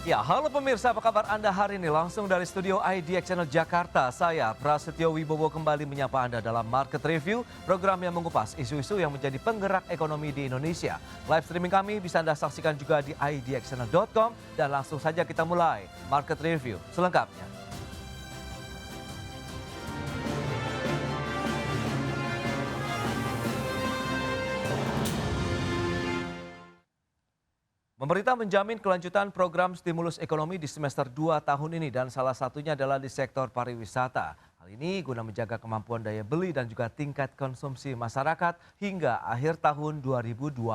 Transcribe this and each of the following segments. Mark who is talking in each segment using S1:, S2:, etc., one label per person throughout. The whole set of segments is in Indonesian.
S1: Ya, halo pemirsa, apa kabar Anda hari ini? Langsung dari studio IDX Channel Jakarta, saya Prasetyo Wibowo kembali menyapa Anda dalam Market Review, program yang mengupas isu-isu yang menjadi penggerak ekonomi di Indonesia. Live streaming kami bisa Anda saksikan juga di idxchannel.com dan langsung saja kita mulai Market Review selengkapnya. Pemerintah menjamin kelanjutan program stimulus ekonomi di semester 2 tahun ini dan salah satunya adalah di sektor pariwisata. Hal ini guna menjaga kemampuan daya beli dan juga tingkat konsumsi masyarakat hingga akhir tahun 2025.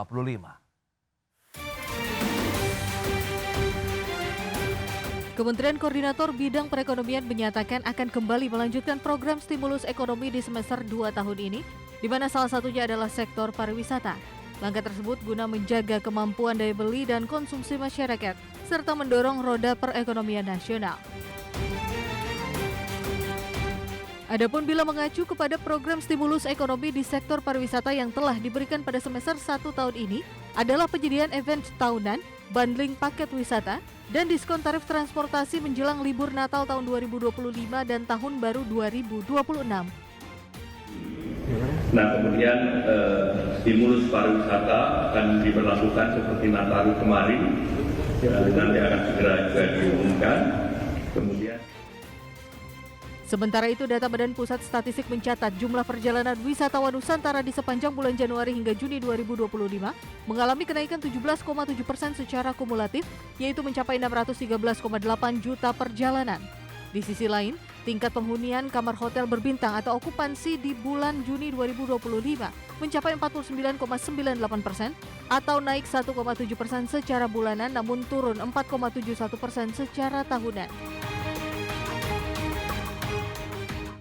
S2: Kementerian Koordinator Bidang Perekonomian menyatakan akan kembali melanjutkan program stimulus ekonomi di semester 2 tahun ini, di mana salah satunya adalah sektor pariwisata. Langkah tersebut guna menjaga kemampuan daya beli dan konsumsi masyarakat, serta mendorong roda perekonomian nasional. Adapun bila mengacu kepada program stimulus ekonomi di sektor pariwisata yang telah diberikan pada semester 1 tahun ini, adalah penyediaan event tahunan, bundling paket wisata, dan diskon tarif transportasi menjelang libur Natal tahun 2025 dan Tahun Baru 2026.
S3: Nah, kemudian stimulus pariwisata akan diberlakukan seperti Nataru kemarin, nanti akan segera juga diumumkan. Kemudian
S2: Sementara itu, data Badan Pusat Statistik mencatat jumlah perjalanan wisatawan Nusantara di sepanjang bulan Januari hingga Juni 2025 mengalami kenaikan 17,7% secara kumulatif, yaitu mencapai 613,8 juta perjalanan. Di sisi lain, tingkat penghunian kamar hotel berbintang atau okupansi di bulan Juni 2025 mencapai 49,98% atau naik 1,7% secara bulanan namun turun 4,71% secara tahunan.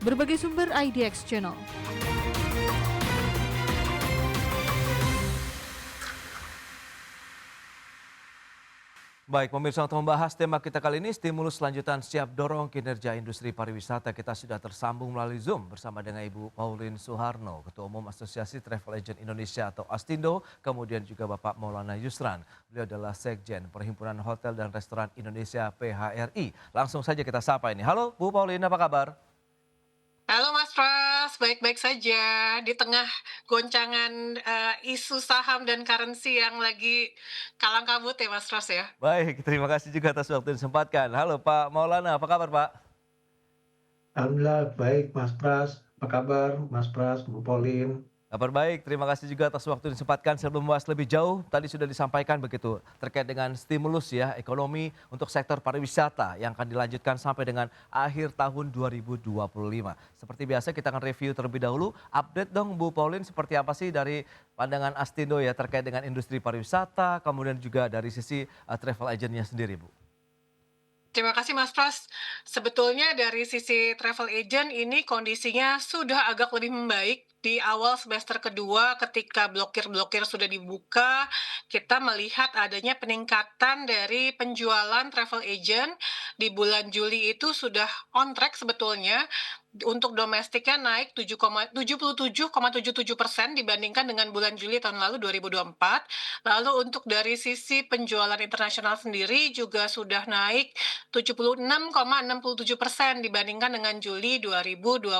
S2: Berbagai sumber IDX Channel.
S1: Baik, pemirsa, untuk membahas tema kita kali ini, stimulus lanjutan siap dorong kinerja industri pariwisata. Kita sudah tersambung melalui Zoom bersama dengan Ibu Pauline Suharno, Ketua Umum Asosiasi Travel Agent Indonesia atau Astindo, kemudian juga Bapak Maulana Yusran. Beliau adalah Sekjen Perhimpunan Hotel dan Restoran Indonesia PHRI. Langsung saja kita sapa ini. Halo Bu Pauline, apa kabar?
S4: Halo Mas Pras, baik-baik saja di tengah goncangan isu saham dan currency yang lagi kalang kabut ya Mas Pras ya.
S1: Baik, terima kasih juga atas waktu yang disempatkan. Halo Pak Maulana, apa kabar Pak?
S5: Alhamdulillah baik Mas Pras, apa kabar Mas Pras, Bu Pauline?
S1: Kabar baik, terima kasih juga atas waktu yang disempatkan. Sebelum membahas lebih jauh, tadi sudah disampaikan begitu terkait dengan stimulus ya ekonomi untuk sektor pariwisata yang akan dilanjutkan sampai dengan akhir tahun 2025. Seperti biasa kita akan review terlebih dahulu. Update dong Bu Pauline, seperti apa sih dari pandangan Astindo ya terkait dengan industri pariwisata, kemudian juga dari sisi travel agentnya sendiri Bu.
S4: Terima kasih Mas Pras. Sebetulnya dari sisi travel agent ini kondisinya sudah agak lebih membaik. Di awal semester kedua ketika blokir-blokir sudah dibuka, kita melihat adanya peningkatan dari penjualan travel agent. Di bulan Juli itu sudah on track sebetulnya. Untuk domestiknya naik 77,77% dibandingkan dengan bulan Juli tahun lalu 2024. Lalu untuk dari sisi penjualan internasional sendiri juga sudah naik 76,67% dibandingkan dengan Juli 2024.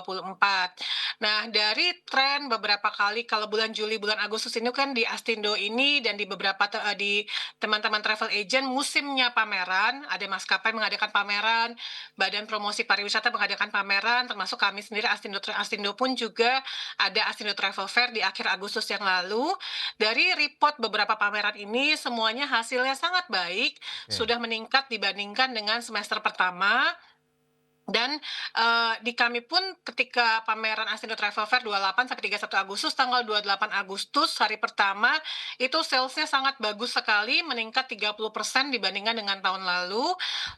S4: Nah, dari tren beberapa kali kalau bulan Juli, bulan Agustus ini kan di Astindo ini dan di beberapa di teman-teman travel agent musimnya pameran, ada maskapai mengadakan pameran, Badan Promosi Pariwisata mengadakan pameran, termasuk kami sendiri Astindo pun juga ada Astindo Travel Fair di akhir Agustus yang lalu. Dari report beberapa pameran ini semuanya hasilnya sangat baik, sudah meningkat dibandingkan dengan semester pertama. Dan di kami pun ketika pameran Astindo Travel Fair 28 sampai 31 Agustus, tanggal 28 Agustus hari pertama itu salesnya sangat bagus sekali, meningkat 30% dibandingkan dengan tahun lalu.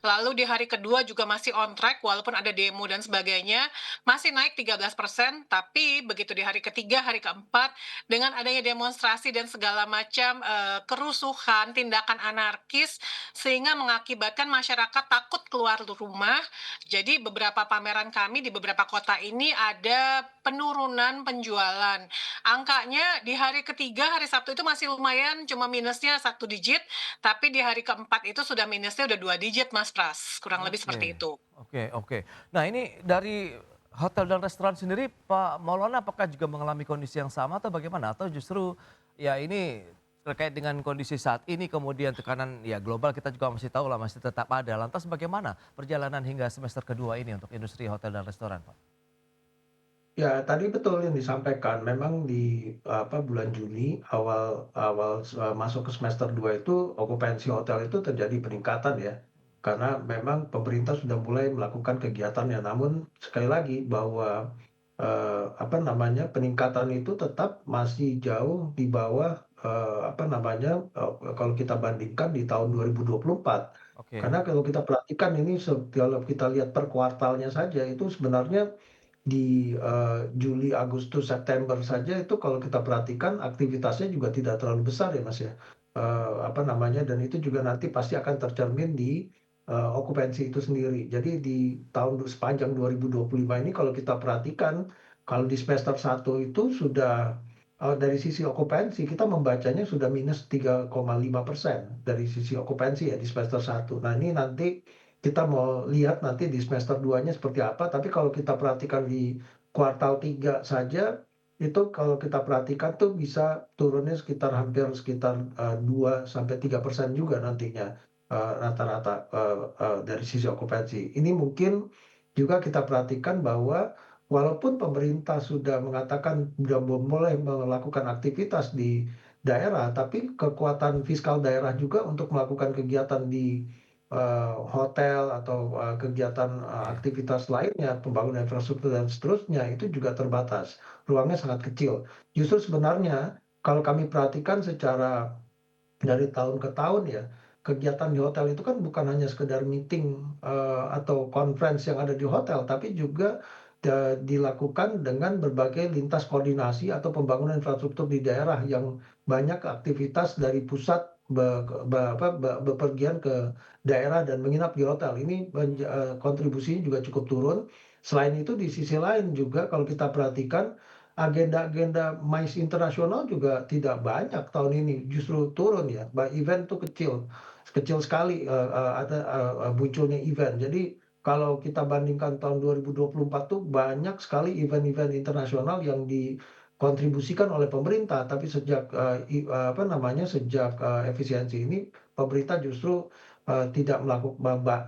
S4: Lalu di hari kedua juga masih on track walaupun ada demo dan sebagainya, masih naik 13%, tapi begitu di hari ketiga, hari keempat dengan adanya demonstrasi dan segala macam kerusuhan, tindakan anarkis sehingga mengakibatkan masyarakat takut keluar rumah. Jadi Jadi beberapa pameran kami di beberapa kota ini ada penurunan penjualan. Angkanya di hari ketiga, hari Sabtu itu masih lumayan, cuma minusnya 1 digit, tapi di hari keempat itu sudah minusnya udah 2 digit, Mas Pras. Kurang lebih seperti
S1: Oke,
S4: itu.
S1: oke. Nah ini dari hotel dan restoran sendiri Pak Maulana apakah juga mengalami kondisi yang sama atau bagaimana? Atau justru ya ini terkait dengan kondisi saat ini kemudian tekanan ya global kita juga masih tahu lah masih tetap ada. Lantas bagaimana perjalanan hingga semester kedua ini untuk industri hotel dan restoran Pak?
S5: Ya, tadi betul yang disampaikan. Memang di bulan Juni awal awal masuk ke semester 2 itu okupansi hotel itu terjadi peningkatan ya. Karena memang pemerintah sudah mulai melakukan kegiatannya. Namun sekali lagi bahwa peningkatan itu tetap masih jauh di bawah kalau kita bandingkan di tahun 2024.
S1: Oke,
S5: Karena kalau kita perhatikan ini kalau kita lihat per kuartalnya saja itu sebenarnya di Juli, Agustus, September saja itu kalau kita perhatikan aktivitasnya juga tidak terlalu besar ya Mas ya. Dan itu juga nanti pasti akan tercermin di okupansi itu sendiri. Jadi di sepanjang 2025 ini kalau kita perhatikan, kalau di semester 1 itu sudah dari sisi okupansi kita membacanya sudah minus 3,5% dari sisi okupansi ya di semester 1. Nah ini nanti kita mau lihat nanti di semester 2-nya seperti apa, tapi kalau kita perhatikan di kuartal 3 saja, itu kalau kita perhatikan tuh bisa turunnya sekitar 2-3% juga nantinya, rata-rata, dari sisi okupansi. Ini mungkin juga kita perhatikan bahwa walaupun pemerintah sudah mengatakan sudah mulai melakukan aktivitas di daerah, tapi kekuatan fiskal daerah juga untuk melakukan kegiatan di hotel atau kegiatan
S1: oke.
S5: aktivitas lainnya, pembangunan infrastruktur dan seterusnya itu juga terbatas, ruangnya sangat kecil. Justru sebenarnya kalau kami perhatikan secara dari tahun ke tahun ya, kegiatan di hotel itu kan bukan hanya sekedar meeting, atau conference yang ada di hotel, tapi juga dilakukan dengan berbagai lintas koordinasi atau pembangunan infrastruktur di daerah yang banyak aktivitas dari pusat bepergian ke daerah dan menginap di hotel. Ini kontribusinya juga cukup turun. Selain itu di sisi lain juga kalau kita perhatikan agenda-agenda MICE internasional juga tidak banyak tahun ini, justru turun ya. Event tuh kecil, kecil sekali ada munculnya event. Jadi kalau kita bandingkan tahun 2024 tuh banyak sekali event-event internasional yang dikontribusikan oleh pemerintah. Tapi sejak efisiensi ini pemerintah justru tidak melakukan,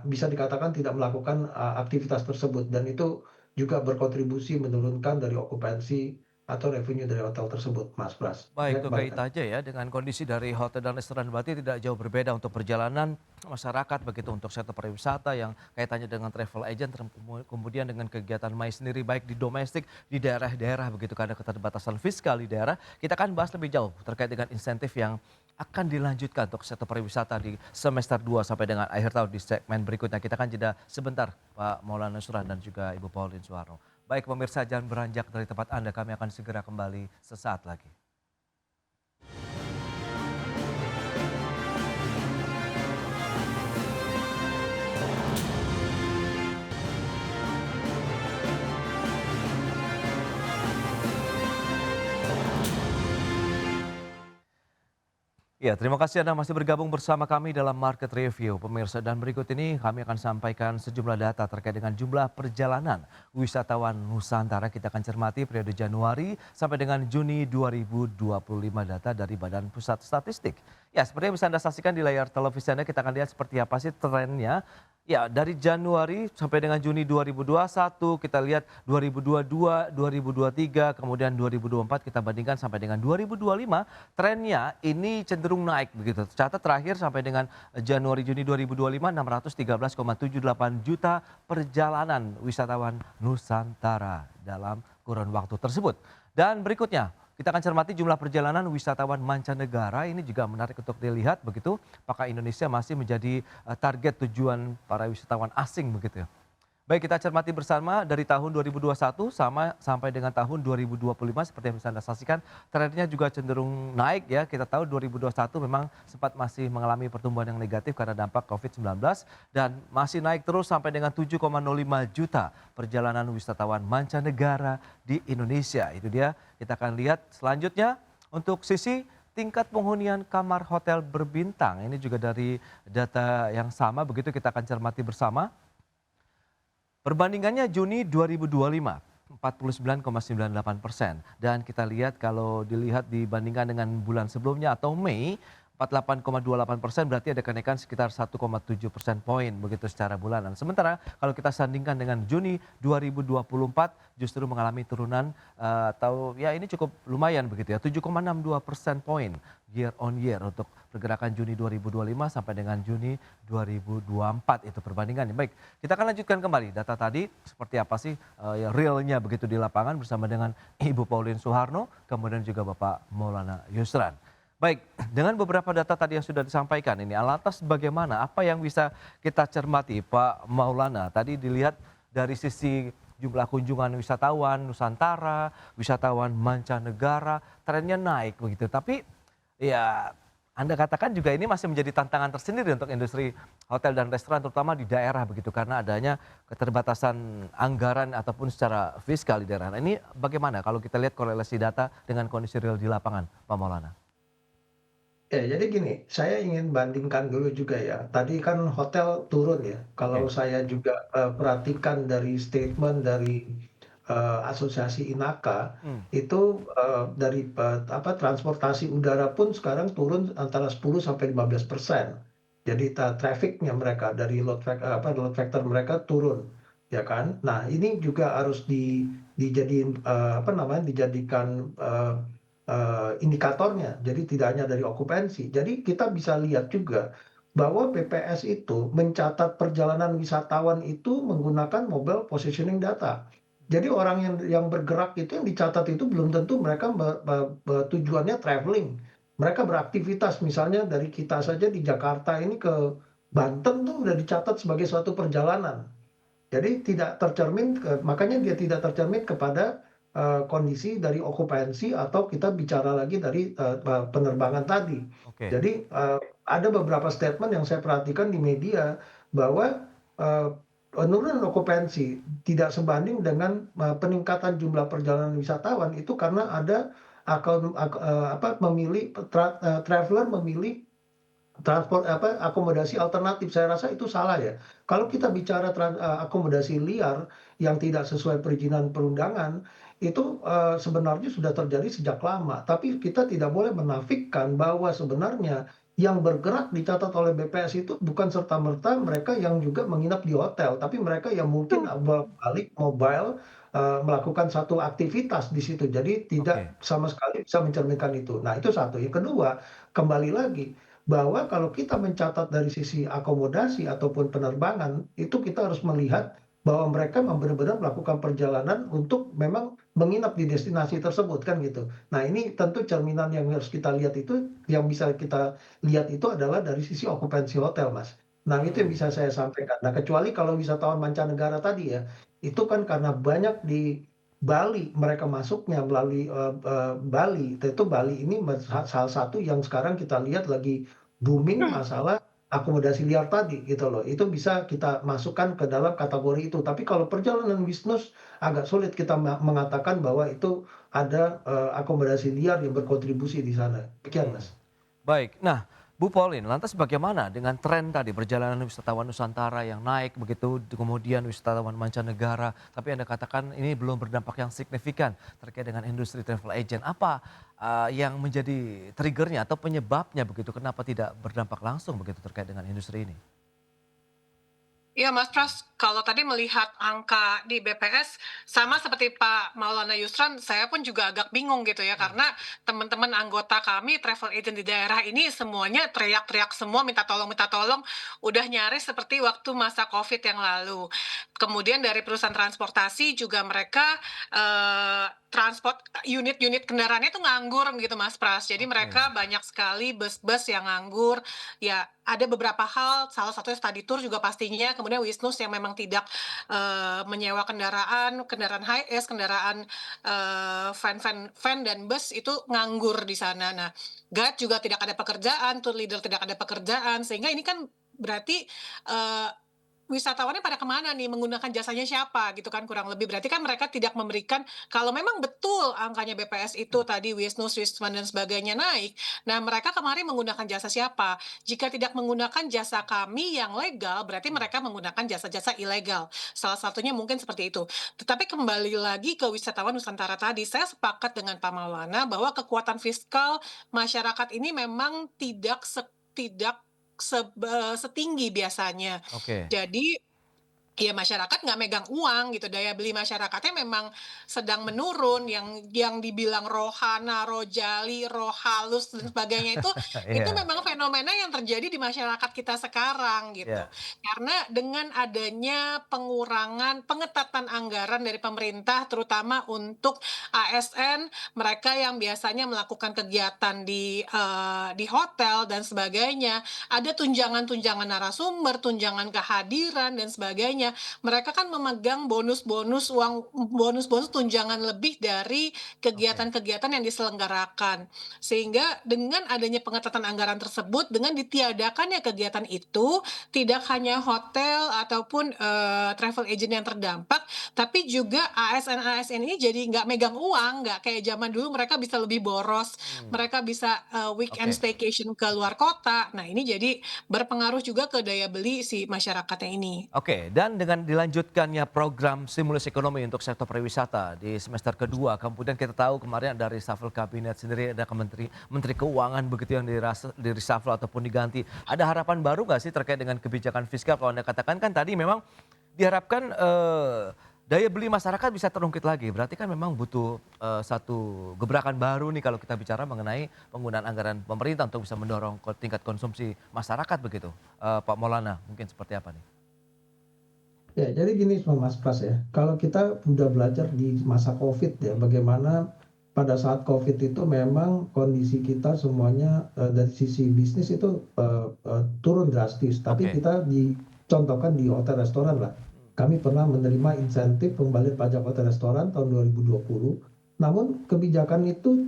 S5: bisa dikatakan tidak melakukan aktivitas tersebut dan itu juga berkontribusi menurunkan dari okupansi atau revenue dari hotel tersebut, Mas Pras.
S1: Baik,
S5: Saya
S1: itu kait
S5: kembalikan.
S1: aja ya dengan kondisi dari hotel dan restoran berarti tidak jauh berbeda untuk perjalanan masyarakat begitu untuk sektor pariwisata yang kaitannya dengan travel agent kemudian dengan kegiatan MICE sendiri baik di domestik di daerah-daerah begitu karena keterbatasan fiskal di daerah. Kita akan bahas lebih jauh terkait dengan insentif yang akan dilanjutkan untuk sektor pariwisata di semester 2 sampai dengan akhir tahun di segmen berikutnya. Kita akan jeda sebentar Pak Maulana Nusran dan juga Ibu Pauline Suwarno. Baik pemirsa jangan beranjak dari tempat Anda, kami akan segera kembali sesaat lagi. Ya, terima kasih Anda masih bergabung bersama kami dalam Market Review. Pemirsa, dan berikut ini kami akan sampaikan sejumlah data terkait dengan jumlah perjalanan wisatawan Nusantara. Kita akan cermati periode Januari sampai dengan Juni 2025 data dari Badan Pusat Statistik. Ya, seperti yang bisa Anda saksikan di layar televisi Anda, kita akan lihat seperti apa sih trennya. Ya, dari Januari sampai dengan Juni 2021, kita lihat 2022, 2023, kemudian 2024 kita bandingkan sampai dengan 2025, trennya ini cenderung naik begitu. Tercatat terakhir sampai dengan Januari Juni 2025 613,78 juta perjalanan wisatawan Nusantara dalam kurun waktu tersebut. Dan berikutnya kita akan cermati jumlah perjalanan wisatawan mancanegara. Ini juga menarik untuk dilihat begitu. Apakah Indonesia masih menjadi target tujuan para wisatawan asing begitu ya. Baik, kita cermati bersama dari tahun 2021 sampai dengan tahun 2025 seperti yang bisa Anda saksikan, trennya juga cenderung naik ya. Kita tahu 2021 memang sempat masih mengalami pertumbuhan yang negatif karena dampak COVID-19 dan masih naik terus sampai dengan 7,05 juta perjalanan wisatawan mancanegara di Indonesia. Itu dia, kita akan lihat selanjutnya untuk sisi tingkat penghunian kamar hotel berbintang. Ini juga dari data yang sama, begitu kita akan cermati bersama. Perbandingannya Juni 2025, 49,98%. Dan kita lihat kalau dilihat dibandingkan dengan bulan sebelumnya atau Mei, 48,28%, berarti ada kenaikan sekitar 1,7% poin begitu secara bulanan. Sementara kalau kita sandingkan dengan Juni 2024 justru mengalami turunan atau ya ini cukup lumayan begitu ya, 7,62% poin year on year untuk pergerakan Juni 2025 sampai dengan Juni 2024 itu perbandingannya. Baik, kita akan lanjutkan kembali data tadi seperti apa sih ya realnya begitu di lapangan bersama dengan Ibu Pauline Suharno, kemudian juga Bapak Maulana Yusran. Baik, dengan beberapa data tadi yang sudah disampaikan ini, lantas bagaimana, apa yang bisa kita cermati Pak Maulana? Tadi dilihat dari sisi jumlah kunjungan wisatawan Nusantara, wisatawan mancanegara, trennya naik begitu. Tapi ya Anda katakan juga ini masih menjadi tantangan tersendiri untuk industri hotel dan restoran terutama di daerah begitu karena adanya keterbatasan anggaran ataupun secara fiskal di daerah. Nah, ini bagaimana kalau kita lihat korelasi data dengan kondisi real di lapangan, Pak Maulana?
S5: Ya, jadi gini, saya ingin bandingkan dulu juga ya. Tadi kan hotel turun ya. Kalau
S1: Oke.
S5: saya juga perhatikan dari statement dari Asosiasi Inaka,
S1: Hmm,
S5: itu dari transportasi udara pun sekarang turun antara 10 sampai 15%. Jadi trafficnya mereka dari load factor mereka turun, ya kan? Nah, ini juga harus dijadiin dijadikan indikatornya. Jadi tidak hanya dari okupansi. Jadi kita bisa lihat juga bahwa BPS itu mencatat perjalanan wisatawan itu menggunakan mobile positioning data. Jadi orang yang bergerak itu yang dicatat itu belum tentu mereka tujuannya traveling. Mereka beraktivitas misalnya dari kita saja di Jakarta ini ke Banten tuh udah dicatat sebagai suatu perjalanan. Jadi tidak tercermin, makanya dia tidak tercermin kepada kondisi dari okupansi atau kita bicara lagi dari penerbangan tadi.
S1: oke.
S5: Jadi ada beberapa statement yang saya perhatikan di media bahwa penurunan okupansi tidak sebanding dengan peningkatan jumlah perjalanan wisatawan itu karena ada traveler memilih akomodasi alternatif. Saya rasa itu salah ya. Kalau kita bicara akomodasi liar yang tidak sesuai perizinan perundangan, itu sebenarnya sudah terjadi sejak lama. Tapi kita tidak boleh menafikan bahwa sebenarnya yang bergerak dicatat oleh BPS itu bukan serta-merta mereka yang juga menginap di hotel, tapi mereka yang mungkin balik mobile melakukan satu aktivitas di situ. Jadi
S1: Oke.
S5: tidak sama sekali bisa mencerminkan itu. Nah, itu satu. Yang kedua, kembali lagi bahwa kalau kita mencatat dari sisi akomodasi ataupun penerbangan, itu kita harus melihat bahwa mereka benar-benar melakukan perjalanan untuk memang menginap di destinasi tersebut kan gitu. Nah, ini tentu cerminan yang harus kita lihat itu, yang bisa kita lihat itu adalah dari sisi okupansi hotel, Mas. Nah, itu yang
S1: Hmm,
S5: bisa saya sampaikan. Nah, kecuali kalau wisatawan mancanegara tadi ya, itu kan karena banyak di Bali mereka masuknya melalui Bali. Tentu Bali ini salah satu yang sekarang kita lihat lagi booming masalah akomodasi liar tadi gitu loh. Itu bisa kita masukkan ke dalam kategori itu. Tapi kalau perjalanan bisnis agak sulit kita mengatakan bahwa itu ada akomodasi liar yang berkontribusi di sana. Demikian,
S1: hmm.
S5: Mas.
S1: Baik, nah Bu Pauline, lantas bagaimana dengan tren tadi perjalanan wisatawan Nusantara yang naik begitu, kemudian wisatawan mancanegara, tapi Anda katakan ini belum berdampak yang signifikan terkait dengan industri travel agent. Apa yang menjadi triggernya atau penyebabnya begitu, kenapa tidak berdampak langsung begitu terkait dengan industri ini?
S4: Iya Mas Pras, kalau tadi melihat angka di BPS sama seperti Pak Maulana Yusran, saya pun juga agak bingung gitu ya
S1: Hmm,
S4: karena teman-teman anggota kami travel agent di daerah ini semuanya teriak-teriak semua minta tolong, udah nyaris seperti waktu masa Covid yang lalu. Kemudian dari perusahaan transportasi juga mereka unit-unit kendaraannya itu nganggur gitu Mas Pras. Jadi
S1: Oke.
S4: mereka banyak sekali bus-bus yang nganggur. Ya, ada beberapa hal, salah satunya study tour juga pastinya, kemudian Wisnus yang memang tidak menyewa kendaraan high-es, kendaraan van dan bus itu nganggur di sana. Nah, guide juga tidak ada pekerjaan, tour leader tidak ada pekerjaan, sehingga ini kan berarti eee wisatawannya pada kemana nih, menggunakan jasanya siapa gitu kan kurang lebih. Berarti kan mereka tidak memberikan kalau memang betul angkanya BPS itu tadi Wisnu, Swissman dan sebagainya naik, nah mereka kemarin menggunakan jasa siapa? Jika tidak menggunakan jasa kami yang legal, berarti mereka menggunakan jasa-jasa ilegal. Salah satunya mungkin seperti itu. Tetapi kembali lagi ke wisatawan Nusantara tadi, saya sepakat dengan Pak Maulana bahwa kekuatan fiskal masyarakat ini memang tidak setinggi biasanya.
S1: Oke.
S4: Jadi, ya masyarakat nggak megang uang gitu, daya beli masyarakatnya memang sedang menurun, yang dibilang rohana, rojali, roh halus dan sebagainya itu
S1: Iya,
S4: memang fenomena yang terjadi di masyarakat kita sekarang gitu.
S1: iya.
S4: Karena dengan adanya pengetatan anggaran dari pemerintah terutama untuk ASN, mereka yang biasanya melakukan kegiatan di hotel dan sebagainya, ada tunjangan-tunjangan narasumber, tunjangan kehadiran dan sebagainya. Mereka kan memegang bonus-bonus tunjangan lebih dari
S1: Oke.
S4: kegiatan-kegiatan yang diselenggarakan. Sehingga dengan adanya pengetatan anggaran tersebut, dengan ditiadakannya kegiatan itu, tidak hanya hotel ataupun, travel agent yang terdampak, tapi juga ASN-ASN ini jadi nggak megang uang, nggak kayak zaman dulu mereka bisa lebih boros,
S1: Mmm,
S4: mereka bisa, weekend
S1: oke.
S4: staycation ke luar kota. Nah, ini jadi berpengaruh juga ke daya beli si masyarakatnya ini.
S1: Oke, dan dengan dilanjutkannya program stimulus ekonomi untuk sektor pariwisata di semester kedua, kemudian kita tahu kemarin ada reshuffle kabinet sendiri, ada Menteri Keuangan begitu yang di reshuffle ataupun diganti. Ada harapan baru nggak sih terkait dengan kebijakan fiskal? Kalau Anda katakan kan tadi memang diharapkan daya beli masyarakat bisa terungkit lagi. Berarti kan memang butuh satu gebrakan baru nih kalau kita bicara mengenai penggunaan anggaran pemerintah untuk bisa mendorong tingkat konsumsi masyarakat begitu. Pak Maulana, mungkin seperti apa nih?
S5: Ya, jadi gini Mas Pras ya, kalau kita udah belajar di masa Covid ya, bagaimana pada saat Covid itu memang kondisi kita semuanya, dari sisi bisnis itu, turun drastis. Tapi
S1: Oke.
S5: kita dicontohkan di hotel restoran lah. Kami pernah menerima insentif pengembalian pajak hotel restoran tahun 2020, namun kebijakan itu,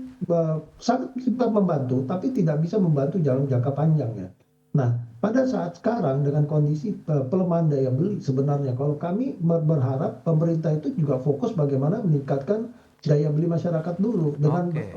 S5: sangat bisa membantu, tapi tidak bisa membantu dalam jangka panjang ya. Nah, pada saat sekarang dengan kondisi, pelemahan daya beli sebenarnya kalau kami berharap pemerintah itu juga fokus bagaimana meningkatkan daya beli masyarakat dulu dengan,
S1: Oke,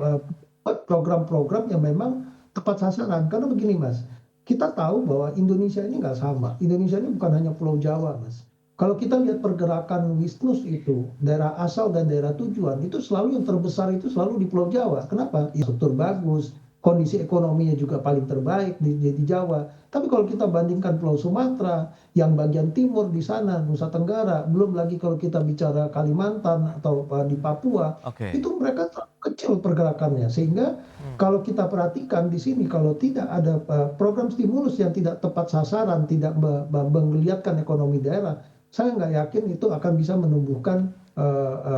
S5: buat program-program yang memang tepat sasaran. Karena begini Mas, kita tahu bahwa Indonesia ini nggak sama, Indonesia ini bukan hanya Pulau Jawa Mas. Kalau kita lihat pergerakan Wisnus itu, daerah asal dan daerah tujuan, itu selalu yang terbesar itu selalu di Pulau Jawa. Kenapa? Infrastruktur bagus, kondisi ekonominya juga paling terbaik di Jawa. Tapi kalau kita bandingkan Pulau Sumatera, yang bagian timur di sana, Nusa Tenggara, belum lagi kalau kita bicara Kalimantan atau di Papua,
S1: oke.
S5: itu mereka terlalu kecil pergerakannya. Sehingga
S1: Mmm,
S5: kalau kita perhatikan di sini, kalau tidak ada program stimulus yang tidak tepat sasaran, tidak menggeliatkan ekonomi daerah, saya nggak yakin itu akan bisa menumbuhkan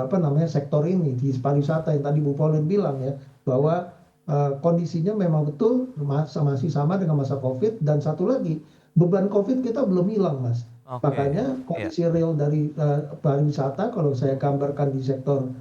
S5: apa namanya sektor ini di pariwisata yang tadi Bu Pauline bilang ya, bahwa kondisinya memang betul masih sama dengan masa Covid dan satu lagi, beban Covid kita belum hilang, Mas.
S1: oke.
S5: Makanya
S1: Iya,
S5: kondisi real dari, pariwisata kalau saya gambarkan di sektor,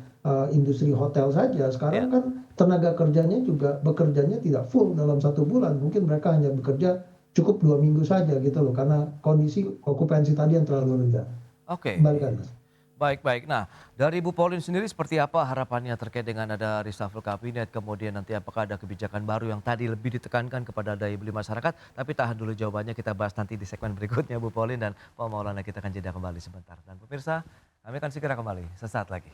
S5: industri hotel saja,
S1: iya.
S5: sekarang kan tenaga kerjanya juga bekerjanya tidak full dalam 1 bulan, mungkin mereka hanya bekerja cukup 2 minggu saja gitu loh, karena kondisi okupansi tadi yang terlalu rendah.
S1: Oke.
S5: Kembalikan, Mas.
S1: Baik, baik. Nah, dari Bu Pauline sendiri seperti apa harapannya terkait dengan ada reshuffle kabinet, kemudian nanti apakah ada kebijakan baru yang tadi lebih ditekankan kepada daya beli masyarakat? Tapi tahan dulu jawabannya, kita bahas nanti di segmen berikutnya Bu Pauline dan Pak Maulana, kita akan jeda kembali sebentar. Dan pemirsa, kami akan segera kembali sesaat lagi.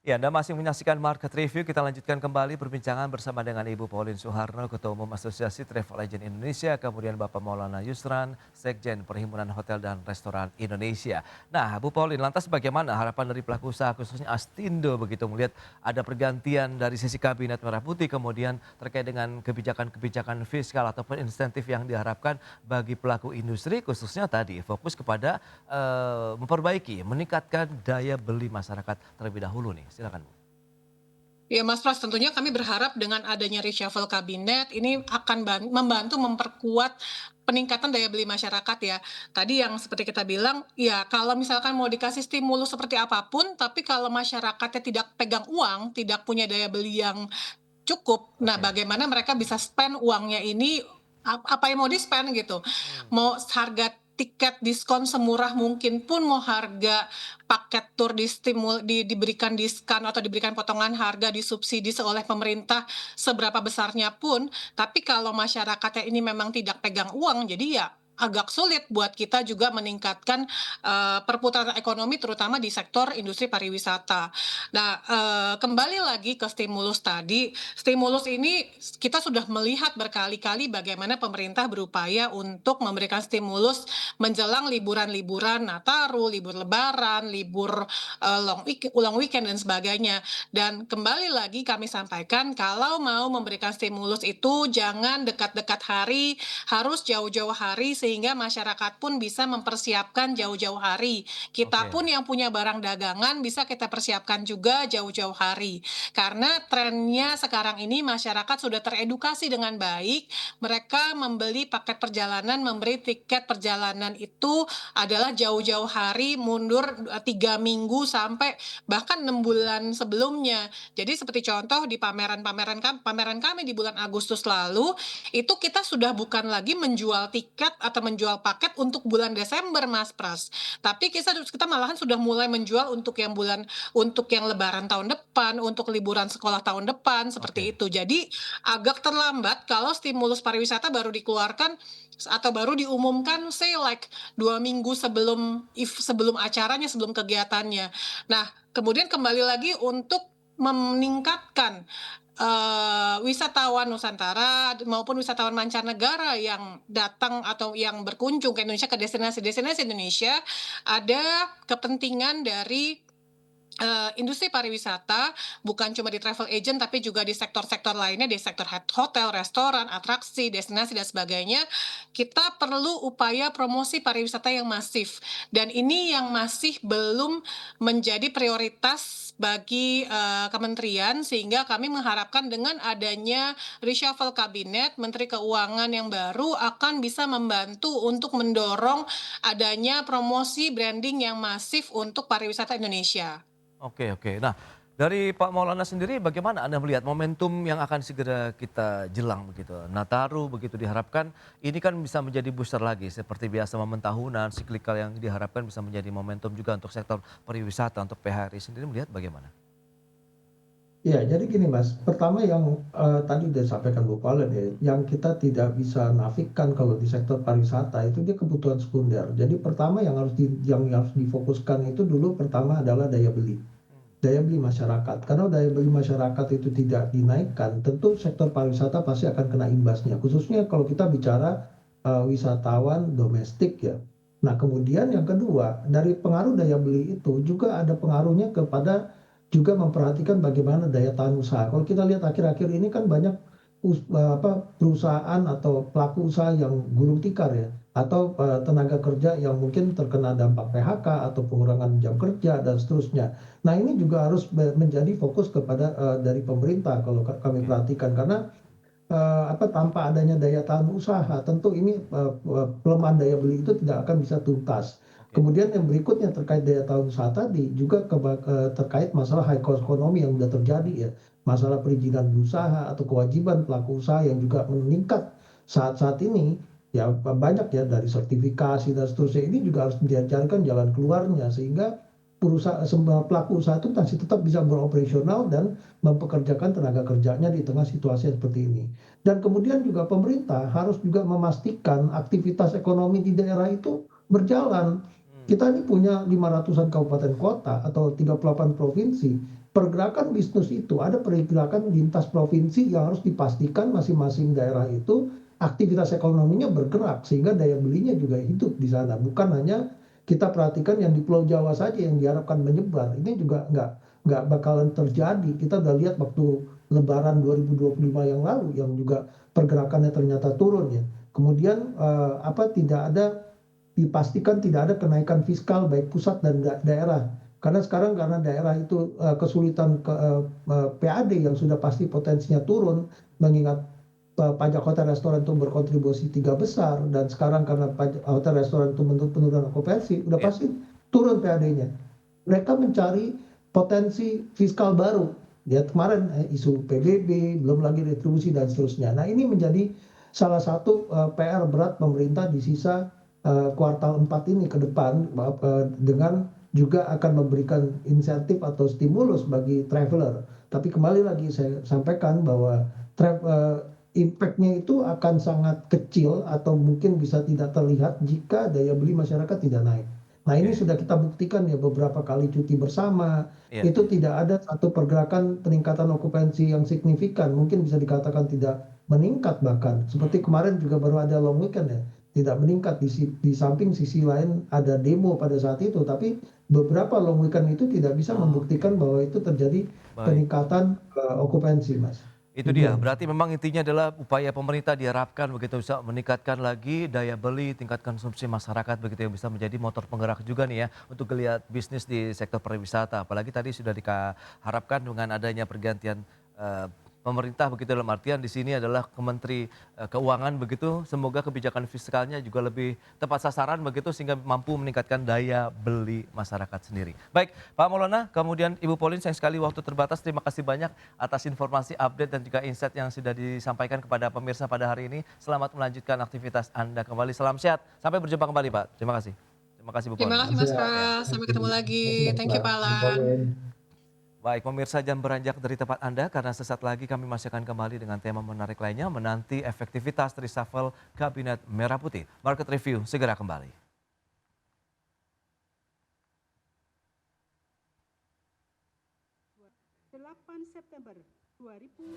S1: Ya, Anda masih menyaksikan Market Review. Kita lanjutkan kembali perbincangan bersama dengan Ibu Pauline Suharno, Ketua Umum Asosiasi Travel Agent Indonesia, kemudian Bapak Maulana Yusran, Sekjen Perhimpunan Hotel dan Restoran Indonesia. Nah, Bu Pauline, lantas bagaimana harapan dari pelaku usaha khususnya Astindo begitu melihat ada pergantian dari sisi Kabinet Merah Putih, kemudian terkait dengan kebijakan-kebijakan fiskal ataupun insentif yang diharapkan bagi pelaku industri, khususnya tadi fokus kepada memperbaiki, meningkatkan daya beli masyarakat terlebih dahulu nih. Silakan Bu.
S4: Ya Mas Pras, tentunya kami berharap dengan adanya reshuffle kabinet ini akan membantu memperkuat peningkatan daya beli masyarakat ya. Tadi yang seperti kita bilang, ya kalau misalkan mau dikasih stimulus seperti apapun, tapi kalau masyarakatnya tidak pegang uang, tidak punya daya beli yang cukup, nah
S1: Oke.
S4: bagaimana mereka bisa spend uangnya ini, apa yang mau di-spend gitu.
S1: Hmm.
S4: Mau harga tiket diskon semurah mungkin pun, mau harga paket tur diberikan diskon atau diberikan potongan harga, disubsidi oleh pemerintah seberapa besarnya pun, tapi kalau masyarakatnya ini memang tidak pegang uang, jadi ya agak sulit buat kita juga meningkatkan perputaran ekonomi terutama di sektor industri pariwisata. Nah, kembali lagi ke stimulus tadi, stimulus ini kita sudah melihat berkali-kali bagaimana pemerintah berupaya untuk memberikan stimulus menjelang liburan-liburan Nataru, libur Lebaran, libur long weekend dan sebagainya. Dan kembali lagi kami sampaikan kalau mau memberikan stimulus itu jangan dekat-dekat hari, harus jauh-jauh hari sehingga masyarakat pun bisa mempersiapkan jauh-jauh hari. Kita
S1: Oke.
S4: pun yang punya barang dagangan bisa kita persiapkan juga jauh-jauh hari. Karena trennya sekarang ini masyarakat sudah teredukasi dengan baik, mereka membeli paket perjalanan, memberi tiket perjalanan itu adalah jauh-jauh hari, mundur 3 minggu sampai bahkan 6 bulan sebelumnya. Jadi seperti contoh di pameran kami di bulan Agustus lalu, itu kita sudah bukan lagi menjual tiket atau menjual paket untuk bulan Desember, Mas Pras. Tapi kita malahan sudah mulai menjual untuk yang lebaran tahun depan, untuk liburan sekolah tahun depan, seperti
S1: Oke.
S4: itu. Jadi agak terlambat kalau stimulus pariwisata baru dikeluarkan atau baru diumumkan say like 2 minggu sebelum acaranya, sebelum kegiatannya. Nah, kemudian kembali lagi untuk meningkatkan wisatawan Nusantara maupun wisatawan mancanegara yang datang atau yang berkunjung ke Indonesia, ke destinasi-destinasi Indonesia, ada kepentingan dari industri pariwisata, bukan cuma di travel agent tapi juga di sektor-sektor lainnya, di sektor hotel, restoran, atraksi, destinasi dan sebagainya. Kita perlu upaya promosi pariwisata yang masif dan ini yang masih belum menjadi prioritas bagi kementerian, sehingga kami mengharapkan dengan adanya reshuffle kabinet, Menteri Keuangan yang baru akan bisa membantu untuk mendorong adanya promosi branding yang masif untuk pariwisata Indonesia.
S1: Oke, oke. Nah, dari Pak Maulana sendiri bagaimana Anda melihat momentum yang akan segera kita jelang begitu? Nataru begitu diharapkan ini kan bisa menjadi booster lagi seperti biasa momen tahunan siklikal yang diharapkan bisa menjadi momentum juga untuk sektor pariwisata untuk PHRI sendiri melihat bagaimana?
S5: Ya, jadi gini Mas, pertama yang tadi udah disampaikan Bu Pauline ya, yang kita tidak bisa nafikan kalau di sektor pariwisata itu dia kebutuhan sekunder. Jadi pertama yang harus difokuskan itu dulu pertama adalah daya beli. Daya beli masyarakat. Karena daya beli masyarakat itu tidak dinaikkan, tentu sektor pariwisata pasti akan kena imbasnya. Khususnya kalau kita bicara wisatawan domestik ya. Nah, kemudian yang kedua, dari pengaruh daya beli itu juga ada pengaruhnya kepada juga memperhatikan bagaimana daya tahan usaha. Kalau kita lihat akhir-akhir ini kan banyak perusahaan atau pelaku usaha yang gulung tikar ya, atau tenaga kerja yang mungkin terkena dampak PHK atau pengurangan jam kerja dan seterusnya. Nah, ini juga harus menjadi fokus kepada dari pemerintah kalau kami
S1: Oke.
S5: perhatikan karena tanpa adanya daya tahan usaha tentu ini pelemahan daya beli itu tidak akan bisa tuntas.
S1: Oke.
S5: Kemudian yang berikutnya terkait daya tahan usaha tadi juga terkait masalah high cost ekonomi yang sudah terjadi ya, masalah perizinan berusaha atau kewajiban pelaku usaha yang juga meningkat saat-saat ini, ya banyak ya dari sertifikasi dan seterusnya ini juga harus dicarikan jalan keluarnya sehingga semua pelaku usaha itu masih tetap bisa beroperasional dan mempekerjakan tenaga kerjanya di tengah situasi seperti ini. Dan kemudian juga pemerintah harus juga memastikan aktivitas ekonomi di daerah itu berjalan.
S1: Hmm.
S5: Kita ini punya 500-an kabupaten kota atau 38 provinsi pergerakan bisnis itu ada pergerakan lintas provinsi yang harus dipastikan masing-masing daerah itu aktivitas ekonominya bergerak sehingga daya belinya juga hidup di sana. Bukan hanya kita perhatikan yang di Pulau Jawa saja yang diharapkan menyebar. Ini juga nggak bakalan terjadi. Kita udah lihat waktu Lebaran 2025 yang lalu yang juga pergerakannya ternyata turun ya. Kemudian tidak ada dipastikan tidak ada kenaikan fiskal baik pusat dan daerah. Karena sekarang karena daerah itu kesulitan PAD yang sudah pasti potensinya turun mengingat pajak hotel restoran itu berkontribusi 3 besar dan sekarang karena pajak hotel restoran itu menurut penurunan okupansi udah pasti turun PAD-nya. Mereka mencari potensi fiskal baru. Lihat kemarin isu PBB, belum lagi retribusi dan seterusnya. Nah ini menjadi salah satu PR berat pemerintah di sisa kuartal 4 ini ke depan dengan juga akan memberikan insentif atau stimulus bagi traveler. Tapi kembali lagi saya sampaikan bahwa impact-nya itu akan sangat kecil atau mungkin bisa tidak terlihat jika daya beli masyarakat tidak naik. Nah ini sudah kita buktikan ya beberapa kali cuti bersama, itu tidak ada satu pergerakan peningkatan okupansi yang signifikan, mungkin bisa dikatakan tidak meningkat bahkan. Seperti kemarin juga baru ada long weekend ya, tidak meningkat di samping sisi lain ada demo pada saat itu, tapi beberapa long weekend itu tidak bisa membuktikan bahwa itu terjadi peningkatan okupansi, Mas.
S1: Itu dia, berarti memang intinya adalah upaya pemerintah diharapkan begitu bisa meningkatkan lagi daya beli, tingkat konsumsi masyarakat begitu yang bisa menjadi motor penggerak juga nih ya untuk geliat bisnis di sektor pariwisata. Apalagi tadi sudah diharapkan dengan adanya pergantian pemerintah begitu dalam artian di sini adalah Kementeri Keuangan begitu, semoga kebijakan fiskalnya juga lebih tepat sasaran begitu sehingga mampu meningkatkan daya beli masyarakat sendiri. Baik, Pak Maulana, kemudian Ibu Pauline, sayang sekali waktu terbatas. Terima kasih banyak atas informasi, update dan juga insight yang sudah disampaikan kepada pemirsa pada hari ini. Selamat melanjutkan aktivitas Anda kembali. Salam sehat. Sampai berjumpa kembali, Pak. Terima kasih. Terima kasih, Bu
S4: Terima
S1: Pauline.
S4: kasih Mas Pras, sampai ketemu lagi. Thank you Pak Alan.
S1: Baik, pemirsa jangan beranjak dari tempat Anda karena sesaat lagi kami masih akan kembali dengan tema menarik lainnya menanti efektivitas reshuffle Kabinet Merah Putih. Market Review segera kembali.
S6: September 2000.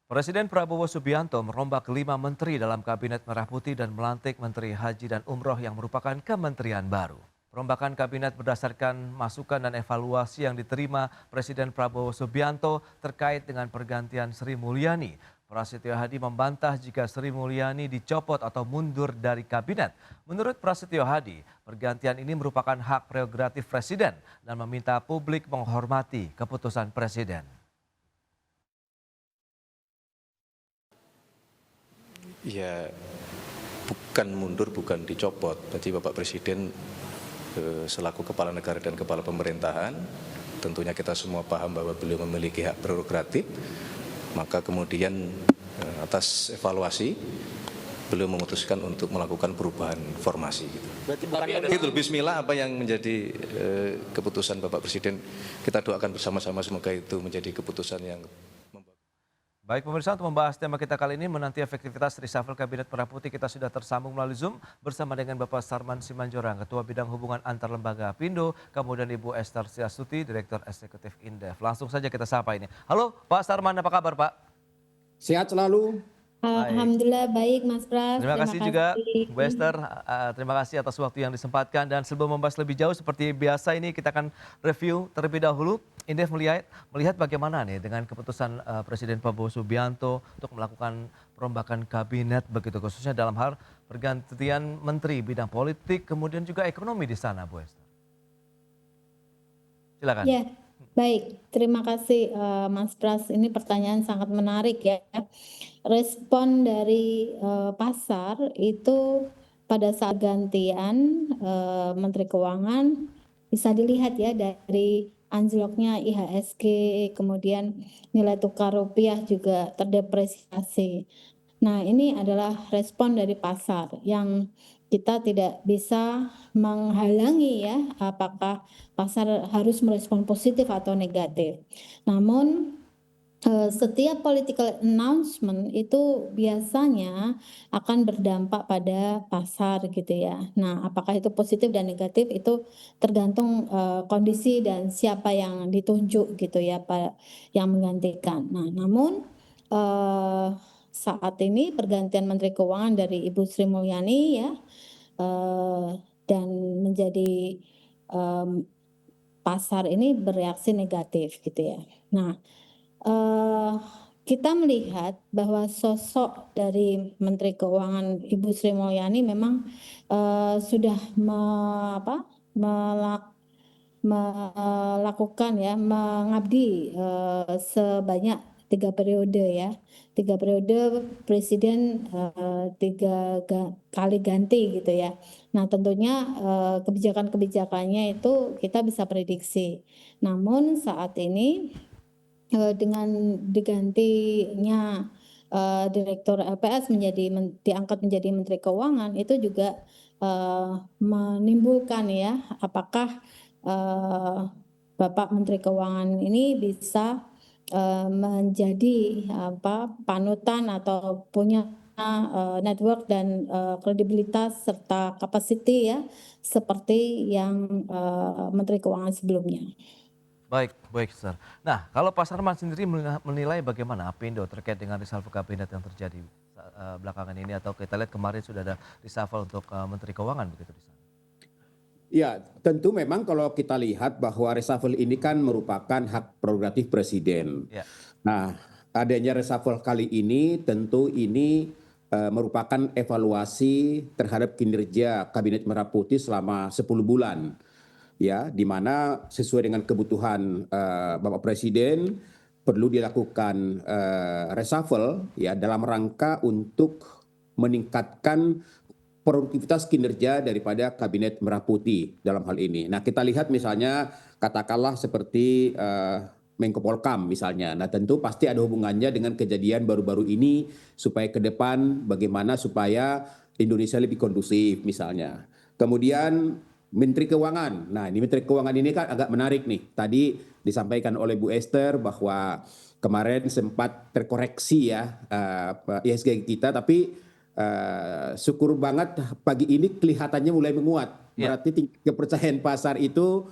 S1: Presiden Prabowo Subianto merombak 5 menteri dalam Kabinet Merah Putih dan melantik Menteri Haji dan Umroh yang merupakan kementerian baru. Perombakan kabinet berdasarkan masukan dan evaluasi yang diterima Presiden Prabowo Subianto terkait dengan pergantian Sri Mulyani. Prasetyo Hadi membantah jika Sri Mulyani dicopot atau mundur dari kabinet. Menurut Prasetyo Hadi, pergantian ini merupakan hak prerogatif Presiden dan meminta publik menghormati keputusan Presiden.
S7: Ya, bukan mundur, bukan dicopot. Jadi Bapak Presiden selaku kepala negara dan kepala pemerintahan, tentunya kita semua paham bahwa beliau memiliki hak prerogatif, maka kemudian atas evaluasi beliau memutuskan untuk melakukan perubahan formasi. Berarti bukan itu, bismillah apa yang menjadi keputusan Bapak Presiden, kita doakan bersama-sama semoga itu menjadi keputusan yang
S1: Baik pemirsa, untuk membahas tema kita kali ini menanti efektivitas reshuffle Kabinet Merah Putih, kita sudah tersambung melalui Zoom bersama dengan Bapak Sarman Simanjorang, Ketua Bidang Hubungan Antar Lembaga Apindo, kemudian Ibu Esther Siastuti, Direktur Eksekutif Indef. Langsung saja kita sapa ini. Halo Pak Sarman, apa kabar Pak?
S8: Sehat selalu.
S9: Alhamdulillah baik Mas Pras.
S1: Terima kasih juga Bu Esther, terima kasih atas waktu yang disempatkan dan sebelum membahas lebih jauh seperti biasa ini kita akan review terlebih dahulu. Indef melihat bagaimana nih dengan keputusan Presiden Prabowo Subianto untuk melakukan perombakan kabinet begitu khususnya dalam hal pergantian menteri bidang politik kemudian juga ekonomi di sana Bu Esther. Silakan.
S9: Ya, baik. Terima kasih Mas Pras. Ini pertanyaan sangat menarik ya. Respon dari pasar itu pada saat gantian Menteri Keuangan bisa dilihat ya dari anjloknya IHSG, kemudian nilai tukar rupiah juga terdepresiasi. Nah ini adalah respon dari pasar yang kita tidak bisa menghalangi ya apakah pasar harus merespon positif atau negatif. Namun setiap political announcement itu biasanya akan berdampak pada pasar gitu ya. Nah, apakah itu positif dan negatif itu tergantung kondisi dan siapa yang ditunjuk gitu ya, yang menggantikan. Nah, namun saat ini pergantian Menteri Keuangan dari Ibu Sri Mulyani ya, dan menjadi pasar ini bereaksi negatif gitu ya. Nah, kita melihat bahwa sosok dari Menteri Keuangan Ibu Sri Mulyani memang sudah melakukan ya mengabdi sebanyak 3 periode ya. 3 periode presiden 3 kali ganti gitu ya. Nah, tentunya kebijakan-kebijakannya itu kita bisa prediksi. Namun saat ini dengan digantinya Direktur LPS diangkat menjadi Menteri Keuangan itu juga menimbulkan ya apakah Bapak Menteri Keuangan ini bisa menjadi panutan atau punya network dan kredibilitas serta capacity ya seperti yang Menteri Keuangan sebelumnya.
S1: Baik, Sir. Nah, kalau Pak Sarman sendiri menilai bagaimana Apindo terkait dengan reshuffle kabinet yang terjadi belakangan ini, atau kita lihat kemarin sudah ada reshuffle untuk Menteri Keuangan begitu di sana?
S8: Ya, tentu memang kalau kita lihat bahwa reshuffle ini kan merupakan hak prerogatif presiden.
S1: Ya.
S8: Nah, adanya reshuffle kali ini tentu ini merupakan evaluasi terhadap kinerja Kabinet Merah Putih selama 10 bulan. Ya, di mana sesuai dengan kebutuhan Bapak Presiden perlu dilakukan reshuffle ya dalam rangka untuk meningkatkan produktivitas kinerja daripada Kabinet Merah Putih dalam hal ini. Nah, kita lihat misalnya katakanlah seperti Menko Polkam misalnya. Nah, tentu pasti ada hubungannya dengan kejadian baru-baru ini supaya ke depan bagaimana supaya Indonesia lebih kondusif misalnya. Kemudian Menteri Keuangan. Nah, ini Menteri Keuangan ini kan agak menarik nih. Tadi disampaikan oleh Bu Esther bahwa kemarin sempat terkoreksi ya ISG kita, tapi syukur banget pagi ini kelihatannya mulai menguat. Berarti tingkat kepercayaan pasar itu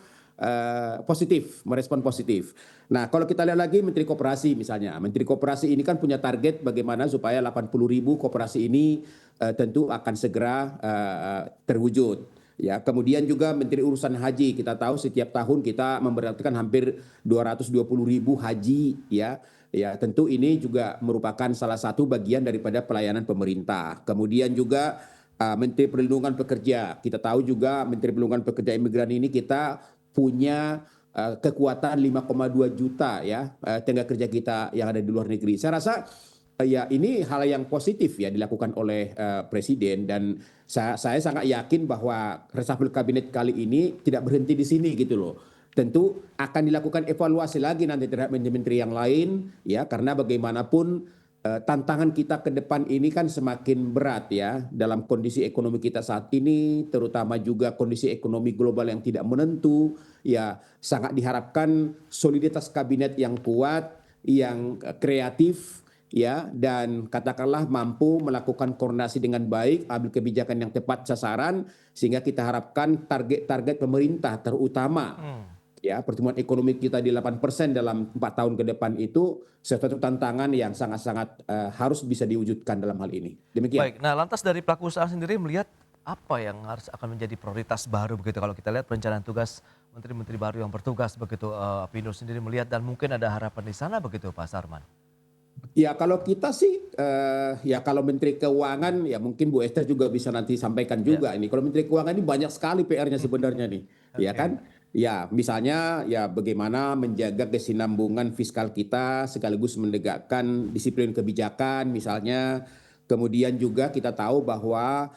S8: positif, merespon positif. Nah, kalau kita lihat lagi Menteri Koperasi misalnya. Menteri Koperasi ini kan punya target bagaimana supaya 80.000 koperasi ini tentu akan segera terwujud. Ya, kemudian juga Menteri Urusan Haji, kita tahu setiap tahun kita memberangkatkan hampir 220.000 haji ya. Ya, tentu ini juga merupakan salah satu bagian daripada pelayanan pemerintah. Kemudian juga Menteri Perlindungan Pekerja. Kita tahu juga Menteri Perlindungan Pekerja Imigran ini kita punya kekuatan 5,2 juta ya tenaga kerja kita yang ada di luar negeri. Saya rasa ya ini hal yang positif ya dilakukan oleh Presiden, dan saya sangat yakin bahwa reshuffle kabinet kali ini tidak berhenti di sini gitu loh. Tentu akan dilakukan evaluasi lagi nanti terhadap menteri-menteri yang lain ya, karena bagaimanapun tantangan kita ke depan ini kan semakin berat ya dalam kondisi ekonomi kita saat ini, terutama juga kondisi ekonomi global yang tidak menentu ya. Sangat diharapkan soliditas kabinet yang kuat, yang kreatif ya, dan katakanlah mampu melakukan koordinasi dengan baik, ambil kebijakan yang tepat sasaran, sehingga kita harapkan target-target pemerintah terutama ya pertumbuhan ekonomi kita di 8% dalam 4 tahun ke depan itu suatu tantangan yang sangat-sangat harus bisa diwujudkan dalam hal ini. Demikian.
S1: Baik, nah lantas dari pelaku usaha sendiri melihat apa yang harus akan menjadi prioritas baru begitu kalau kita lihat perencanaan tugas menteri-menteri baru yang bertugas begitu, Apindo sendiri melihat, dan mungkin ada harapan di sana begitu Pak Sarman?
S8: Ya kalau kita sih ya kalau Menteri Keuangan ya mungkin Bu Esther juga bisa nanti sampaikan juga ini. Kalau Menteri Keuangan ini banyak sekali PR-nya sebenarnya nih. Ya kan? Ya misalnya ya bagaimana menjaga kesinambungan fiskal kita sekaligus menegakkan disiplin kebijakan misalnya. Kemudian juga kita tahu bahwa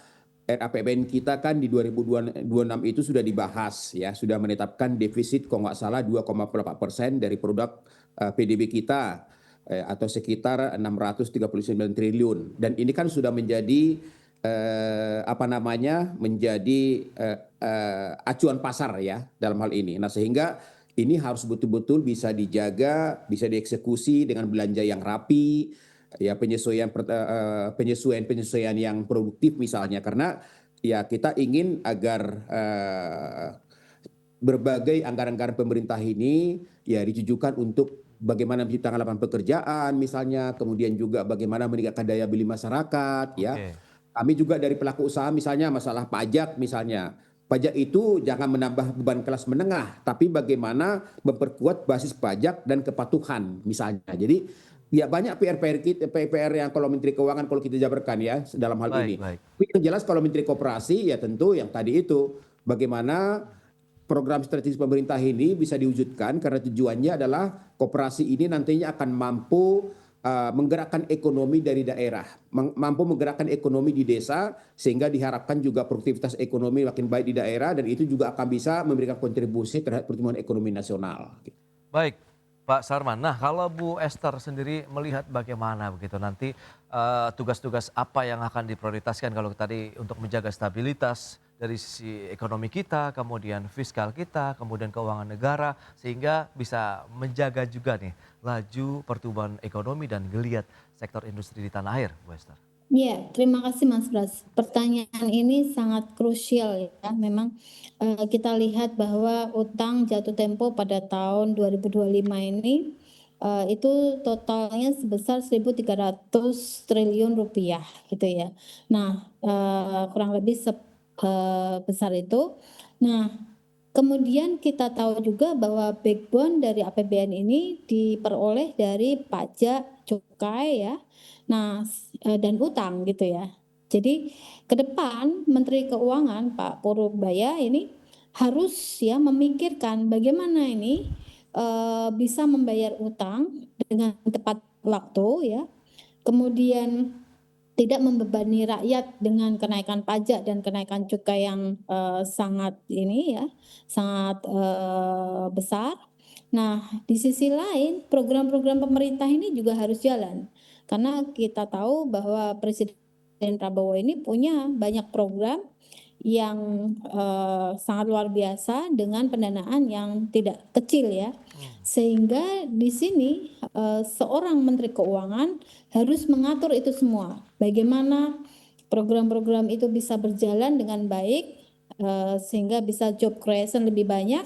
S8: RAPBN kita kan di 2026 itu sudah dibahas ya, sudah menetapkan defisit kalau nggak salah 2,4% dari produk PDB kita atau sekitar 639 triliun. Dan ini kan sudah menjadi menjadi acuan pasar ya dalam hal ini. Nah, sehingga ini harus betul-betul bisa dijaga, bisa dieksekusi dengan belanja yang rapi, ya penyesuaian yang produktif misalnya, karena ya kita ingin agar berbagai anggaran-anggaran pemerintah ini ya ditujukan untuk bagaimana menciptakan lapangan pekerjaan misalnya, kemudian juga bagaimana meningkatkan daya beli masyarakat ya.
S1: Oke.
S8: Kami juga dari pelaku usaha misalnya masalah pajak misalnya. Pajak itu jangan menambah beban kelas menengah, tapi bagaimana memperkuat basis pajak dan kepatuhan misalnya. Jadi ya banyak PR yang kalau Menteri Keuangan kalau kita jabarkan ya dalam hal ini.
S1: Baik.
S8: Tapi yang jelas kalau Menteri Koperasi ya tentu yang tadi itu bagaimana program strategis pemerintah ini bisa diwujudkan karena tujuannya adalah koperasi ini nantinya akan mampu menggerakkan ekonomi dari daerah, mampu menggerakkan ekonomi di desa sehingga diharapkan juga produktivitas ekonomi makin baik di daerah dan itu juga akan bisa memberikan kontribusi terhadap pertumbuhan ekonomi nasional.
S1: Baik, Pak Sarman. Nah, kalau Bu Esther sendiri melihat bagaimana begitu nanti tugas-tugas apa yang akan diprioritaskan kalau tadi untuk menjaga stabilitas dari sisi ekonomi kita, kemudian fiskal kita, kemudian keuangan negara, sehingga bisa menjaga juga nih laju pertumbuhan ekonomi dan geliat sektor industri di tanah air, Bu Esther.
S9: Ya, terima kasih Mas Bras. Pertanyaan ini sangat krusial ya. Memang kita lihat bahwa utang jatuh tempo pada tahun 2025 ini itu totalnya sebesar 1.300 triliun rupiah gitu ya. Nah, kurang lebih besar itu. Nah, kemudian kita tahu juga bahwa backbone dari APBN ini diperoleh dari pajak, cukai ya. Nah, dan utang gitu ya. Jadi ke depan Menteri Keuangan Pak Purubaya ini harus ya memikirkan bagaimana ini bisa membayar utang dengan tepat waktu ya. Kemudian tidak membebani rakyat dengan kenaikan pajak dan kenaikan cukai yang sangat besar. Nah, di sisi lain program-program pemerintah ini juga harus jalan. Karena kita tahu bahwa Presiden Prabowo ini punya banyak program yang sangat luar biasa dengan pendanaan yang tidak kecil ya. Sehingga di sini seorang Menteri Keuangan harus mengatur itu semua. Bagaimana program-program itu bisa berjalan dengan baik sehingga bisa job creation lebih banyak,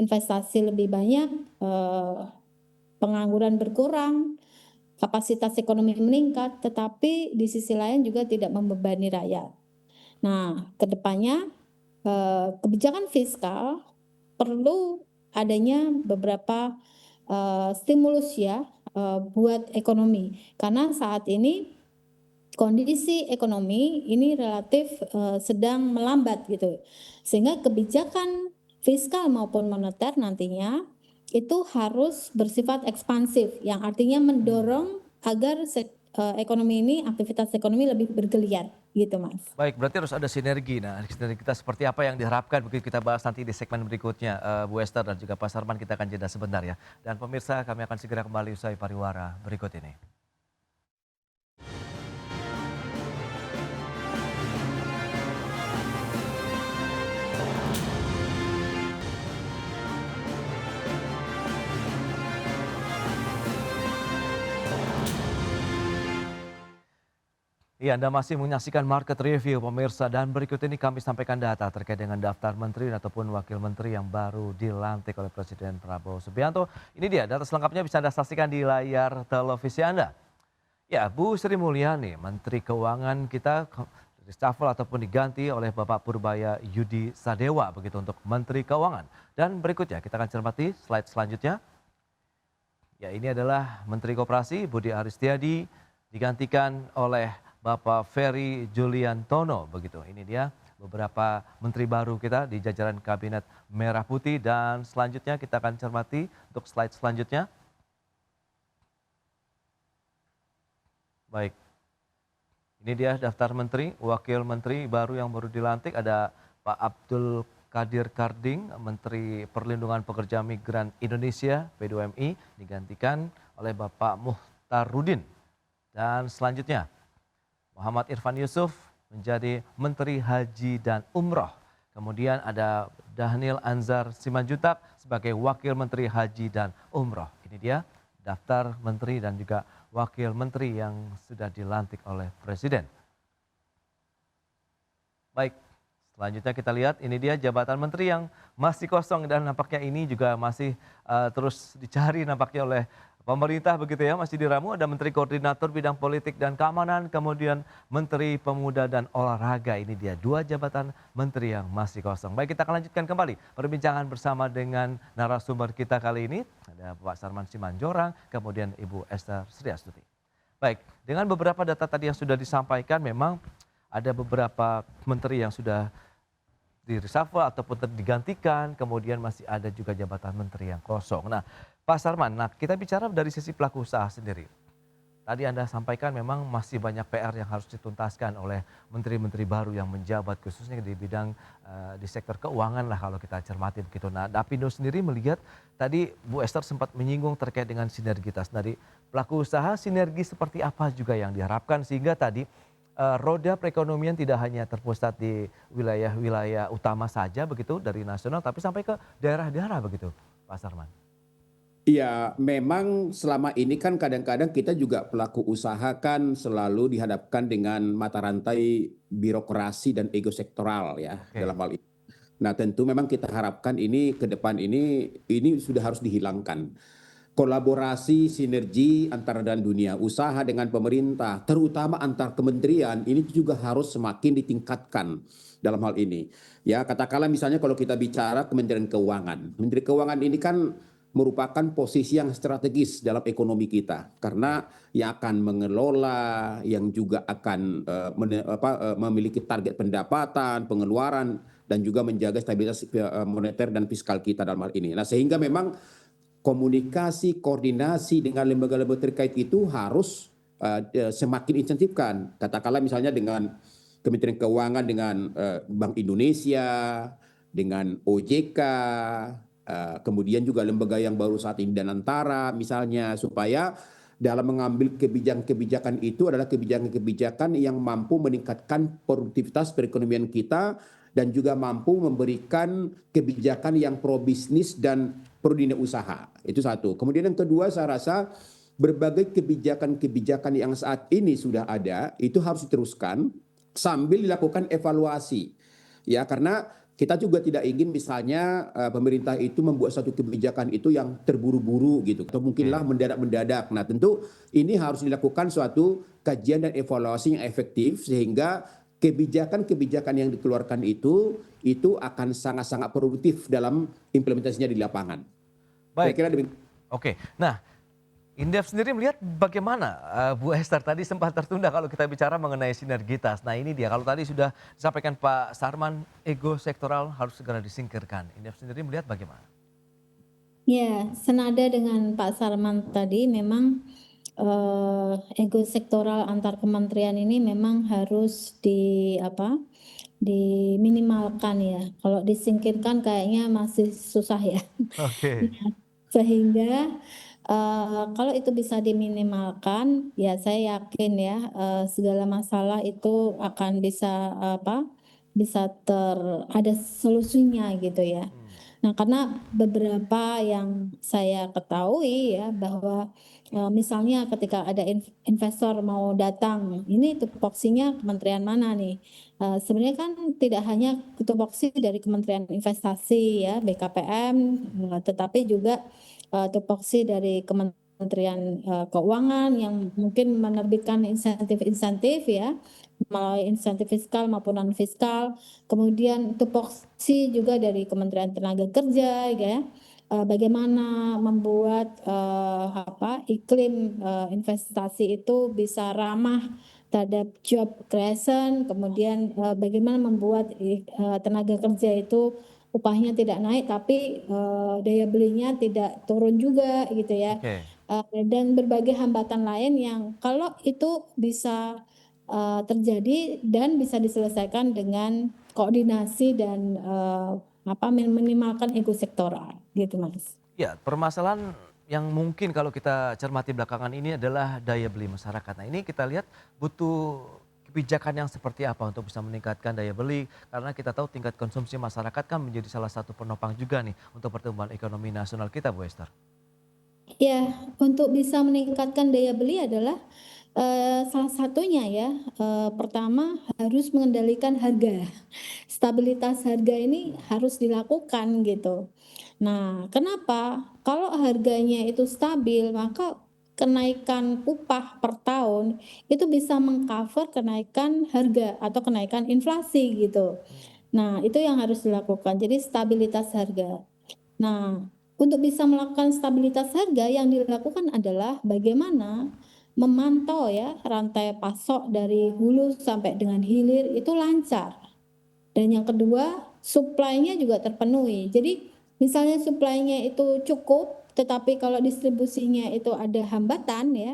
S9: investasi lebih banyak, pengangguran berkurang, kapasitas ekonomi meningkat, tetapi di sisi lain juga tidak membebani rakyat. Nah, kedepannya kebijakan fiskal perlu adanya beberapa stimulus ya buat ekonomi, karena saat ini kondisi ekonomi ini relatif sedang melambat gitu, sehingga kebijakan fiskal maupun moneter nantinya itu harus bersifat ekspansif, yang artinya mendorong agar ekonomi ini, aktivitas ekonomi lebih bergeliat gitu Mas.
S1: Baik, berarti harus ada sinergi. Nah, sinergi kita seperti apa yang diharapkan begitu kita bahas nanti di segmen berikutnya, Bu Esther dan juga Pak Sarman. Kita akan jeda sebentar ya. Dan pemirsa, kami akan segera kembali usai pariwara berikut ini. Ya, Anda masih menyaksikan Market Review pemirsa, dan berikut ini kami sampaikan data terkait dengan daftar menteri ataupun wakil menteri yang baru dilantik oleh Presiden Prabowo Subianto. Ini dia data selengkapnya bisa Anda saksikan di layar televisi Anda. Ya, Bu Sri Mulyani, Menteri Keuangan kita reshuffle ataupun diganti oleh Bapak Purbaya Yudi Sadewa begitu untuk Menteri Keuangan. Dan berikutnya kita akan cermati slide selanjutnya. Ya, ini adalah Menteri Koperasi Budi Aristiadi digantikan oleh Bapak Ferry Juliantono begitu. Ini dia beberapa menteri baru kita di jajaran Kabinet Merah Putih, dan selanjutnya kita akan cermati untuk slide selanjutnya. Baik. Ini dia daftar menteri, wakil menteri baru yang baru dilantik. Ada Pak Abdul Qadir Karding, Menteri Perlindungan Pekerja Migran Indonesia P2MI, digantikan oleh Bapak Muhtarudin. Dan selanjutnya Muhammad Irfan Yusuf menjadi Menteri Haji dan Umroh. Kemudian ada Dhanil Anzar Simanjuntak sebagai Wakil Menteri Haji dan Umroh. Ini dia daftar menteri dan juga wakil menteri yang sudah dilantik oleh Presiden. Baik, selanjutnya kita lihat ini dia jabatan menteri yang masih kosong dan nampaknya ini juga masih terus dicari nampaknya oleh pemerintah begitu ya, masih diramu. Ada Menteri Koordinator Bidang Politik dan Keamanan, kemudian Menteri Pemuda dan Olahraga. Ini dia 2 jabatan menteri yang masih kosong. Baik, kita akan lanjutkan kembali perbincangan bersama dengan narasumber kita kali ini. Ada Pak Sarman Simanjorang, kemudian Ibu Esther Sriastuti. Baik, dengan beberapa data tadi yang sudah disampaikan, memang ada beberapa menteri yang sudah di reshuffle ataupun digantikan, kemudian masih ada juga jabatan menteri yang kosong. Nah, Pak Sarman, kita bicara dari sisi pelaku usaha sendiri. Tadi Anda sampaikan memang masih banyak PR yang harus dituntaskan oleh menteri-menteri baru yang menjabat, khususnya di bidang di sektor keuangan lah kalau kita cermati begitu. Nah, Dapindo sendiri melihat tadi Bu Esther sempat menyinggung terkait dengan sinergitas. Dari pelaku usaha, sinergi seperti apa juga yang diharapkan sehingga tadi roda perekonomian tidak hanya terpusat di wilayah-wilayah utama saja begitu dari nasional, tapi sampai ke daerah-daerah begitu, Pak Sarman.
S8: Iya, memang selama ini kan kadang-kadang kita juga pelaku usaha kan selalu dihadapkan dengan mata rantai birokrasi dan ego sektoral ya dalam hal ini. Nah, tentu memang kita harapkan ini ke depan ini sudah harus dihilangkan. Kolaborasi, sinergi antara dan dunia usaha dengan pemerintah, terutama antar kementerian, ini juga harus semakin ditingkatkan dalam hal ini. Ya, katakanlah misalnya kalau kita bicara Kementerian Keuangan. Menteri Keuangan ini kan merupakan posisi yang strategis dalam ekonomi kita karena yang akan mengelola, yang juga akan memiliki target pendapatan, pengeluaran, dan juga menjaga stabilitas moneter dan fiskal kita dalam hal ini. Nah, sehingga memang komunikasi, koordinasi dengan lembaga-lembaga terkait itu harus semakin insentifkan. Katakanlah misalnya dengan Kementerian Keuangan, dengan Bank Indonesia, dengan OJK, kemudian juga lembaga yang baru saat ini dan antara misalnya, supaya dalam mengambil kebijakan-kebijakan itu adalah kebijakan-kebijakan yang mampu meningkatkan produktivitas perekonomian kita dan juga mampu memberikan kebijakan yang pro bisnis dan pro dunia usaha. Itu satu. Kemudian yang kedua, saya rasa berbagai kebijakan-kebijakan yang saat ini sudah ada itu harus diteruskan sambil dilakukan evaluasi. Ya, karena kita juga tidak ingin misalnya pemerintah itu membuat satu kebijakan itu yang terburu-buru gitu atau mungkinlah mendadak-mendadak. Nah, tentu ini harus dilakukan suatu kajian dan evaluasi yang efektif sehingga kebijakan-kebijakan yang dikeluarkan itu akan sangat-sangat produktif dalam implementasinya di lapangan.
S1: Baik.
S8: Saya kira demikian.
S1: Oke. Nah, Indef sendiri melihat bagaimana Bu Esther tadi sempat tertunda kalau kita bicara mengenai sinergitas. Nah, ini dia kalau tadi sudah disampaikan Pak Sarman, ego sektoral harus segera disingkirkan. Indef sendiri melihat bagaimana?
S9: Ya, senada dengan Pak Sarman tadi memang ego sektoral antar kementerian ini memang harus diminimalkan ya. Kalau disingkirkan kayaknya masih susah ya.
S1: Oke.
S9: Sehingga kalau itu bisa diminimalkan, ya saya yakin ya segala masalah itu akan bisa ada solusinya gitu ya. Nah, karena beberapa yang saya ketahui ya bahwa misalnya ketika ada investor mau datang, ini tupoksinya kementerian mana nih? Sebenarnya kan tidak hanya tupoksi dari Kementerian Investasi ya, BKPM, tetapi juga tupoksi dari Kementerian Keuangan yang mungkin menerbitkan insentif-insentif ya, melalui insentif fiskal maupun non fiskal. Kemudian tupoksi juga dari Kementerian Tenaga Kerja ya. Bagaimana membuat iklim investasi itu bisa ramah terhadap job creation, kemudian bagaimana membuat tenaga kerja itu upahnya tidak naik tapi daya belinya tidak turun juga gitu ya. Dan berbagai hambatan lain yang kalau itu bisa terjadi dan bisa diselesaikan dengan koordinasi dan minimalkan ego sektoral gitu Mas.
S1: Ya, permasalahan yang mungkin kalau kita cermati belakangan ini adalah daya beli masyarakat. Nah, ini kita lihat butuh kebijakan yang seperti apa untuk bisa meningkatkan daya beli? Karena kita tahu tingkat konsumsi masyarakat kan menjadi salah satu penopang juga nih untuk pertumbuhan ekonomi nasional kita, Bu Esther.
S9: Ya, untuk bisa meningkatkan daya beli adalah salah satunya ya, pertama harus mengendalikan harga. Stabilitas harga ini harus dilakukan gitu. Nah, kenapa? Kalau harganya itu stabil, maka kenaikan upah per tahun itu bisa mengcover kenaikan harga atau kenaikan inflasi gitu. Nah, itu yang harus dilakukan. Jadi stabilitas harga. Nah, untuk bisa melakukan stabilitas harga yang dilakukan adalah bagaimana memantau ya rantai pasok dari hulu sampai dengan hilir itu lancar. Dan yang kedua, supply-nya juga terpenuhi. Jadi misalnya supply-nya itu cukup, tetapi kalau distribusinya itu ada hambatan ya,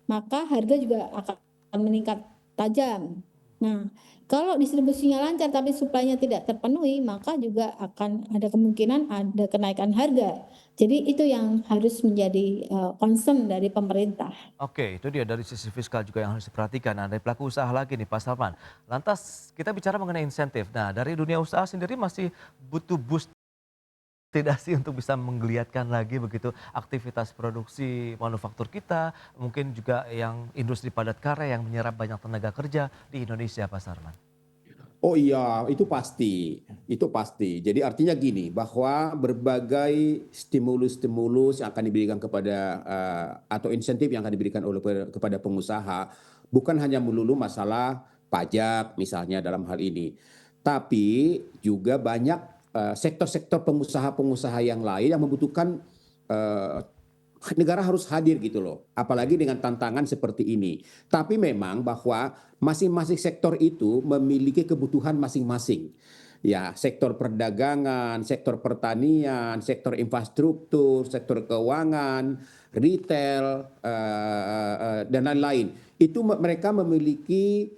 S9: maka harga juga akan meningkat tajam. Nah, kalau distribusinya lancar tapi supply-nya tidak terpenuhi, maka juga akan ada kemungkinan ada kenaikan harga. Jadi itu yang harus menjadi concern dari pemerintah.
S1: Oke, itu dia dari sisi fiskal juga yang harus diperhatikan. Nah, dari pelaku usaha lagi nih, Pak Salman. Lantas kita bicara mengenai insentif. Nah, dari dunia usaha sendiri masih butuh boost tidak sih untuk bisa menggeliatkan lagi begitu aktivitas produksi manufaktur kita, mungkin juga yang industri padat karya yang menyerap banyak tenaga kerja di Indonesia, Pak Sarman?
S8: Oh iya, itu pasti. Itu pasti. Jadi artinya gini, bahwa berbagai stimulus-stimulus yang akan diberikan kepada atau insentif yang akan diberikan kepada pengusaha bukan hanya melulu masalah pajak misalnya dalam hal ini, tapi juga banyak sektor-sektor pengusaha-pengusaha yang lain yang membutuhkan negara harus hadir gitu loh, apalagi dengan tantangan seperti ini. Tapi memang bahwa masing-masing sektor itu memiliki kebutuhan masing-masing. Ya, sektor perdagangan, sektor pertanian, sektor infrastruktur, sektor keuangan, retail, dan lain-lain. Itu mereka memiliki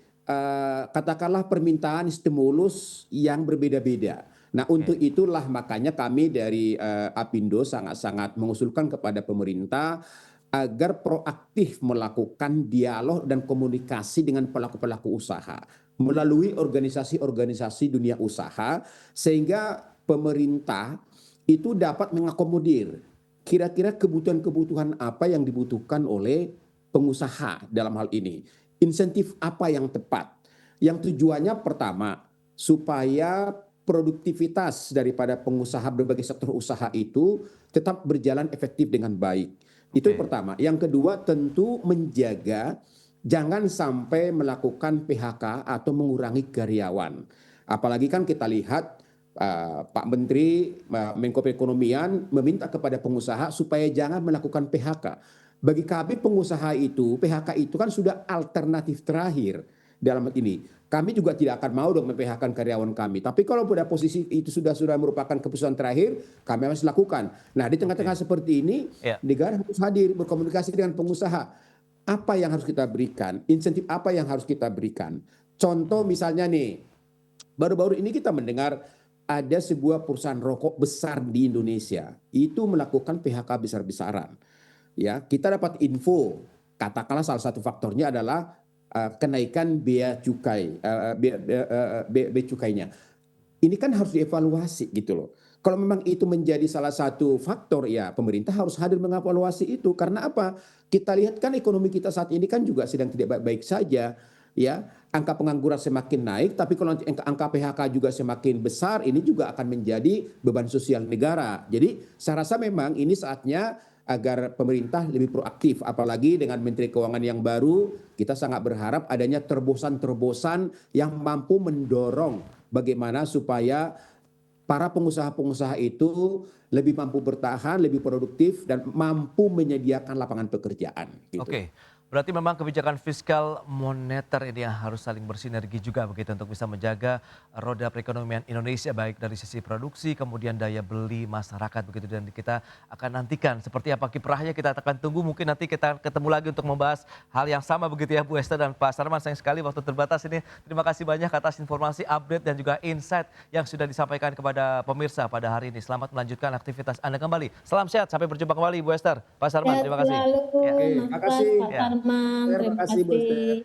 S8: katakanlah permintaan stimulus yang berbeda-beda. Nah, untuk itulah makanya kami dari Apindo sangat-sangat mengusulkan kepada pemerintah agar proaktif melakukan dialog dan komunikasi dengan pelaku-pelaku usaha melalui organisasi-organisasi dunia usaha sehingga pemerintah itu dapat mengakomodir kira-kira kebutuhan-kebutuhan apa yang dibutuhkan oleh pengusaha dalam hal ini. Insentif apa yang tepat? Yang tujuannya pertama supaya produktivitas daripada pengusaha berbagai sektor usaha itu tetap berjalan efektif dengan baik. Itu yang pertama. Yang kedua tentu menjaga jangan sampai melakukan PHK atau mengurangi karyawan. Apalagi kan kita lihat Pak Menteri Menko Perekonomian meminta kepada pengusaha supaya jangan melakukan PHK. Bagi kami pengusaha itu, PHK itu kan sudah alternatif terakhir dalam hal ini. Kami juga tidak akan mau dong memphk karyawan kami. Tapi kalau pada posisi itu sudah merupakan keputusan terakhir, kami harus lakukan. Nah, di tengah-tengah seperti ini, negara harus hadir berkomunikasi dengan pengusaha. Apa yang harus kita berikan? Insentif apa yang harus kita berikan? Contoh misalnya nih, baru-baru ini kita mendengar ada sebuah perusahaan rokok besar di Indonesia. Itu melakukan PHK besar-besaran. Ya, kita dapat info, katakanlah salah satu faktornya adalah kenaikan bea cukai, bea cukainya. Ini kan harus dievaluasi gitu loh. Kalau memang itu menjadi salah satu faktor, ya pemerintah harus hadir mengevaluasi itu. Karena apa? Kita lihat kan ekonomi kita saat ini kan juga sedang tidak baik-baik saja. Ya, angka pengangguran semakin naik, tapi kalau nanti angka PHK juga semakin besar, ini juga akan menjadi beban sosial negara. Jadi saya rasa memang ini saatnya agar pemerintah lebih proaktif, apalagi dengan Menteri Keuangan yang baru, kita sangat berharap adanya terobosan-terobosan yang mampu mendorong bagaimana supaya para pengusaha-pengusaha itu lebih mampu bertahan, lebih produktif, dan mampu menyediakan lapangan pekerjaan. Gitu.
S1: Oke. Berarti memang kebijakan fiskal moneter ini yang harus saling bersinergi juga begitu untuk bisa menjaga roda perekonomian Indonesia baik dari sisi produksi kemudian daya beli masyarakat begitu, dan kita akan nantikan seperti apa kiprahnya, kita akan tunggu, mungkin nanti kita ketemu lagi untuk membahas hal yang sama begitu ya Bu Esther dan Pak Sarman. Sayang sekali waktu terbatas ini. Terima kasih banyak atas informasi, update dan juga insight yang sudah disampaikan kepada pemirsa pada hari ini. Selamat melanjutkan aktivitas Anda kembali. Salam sehat, sampai berjumpa kembali Bu Esther, Pak Sarman. Terima kasih.
S9: Terima kasih.
S8: Terima kasih Bu Esther.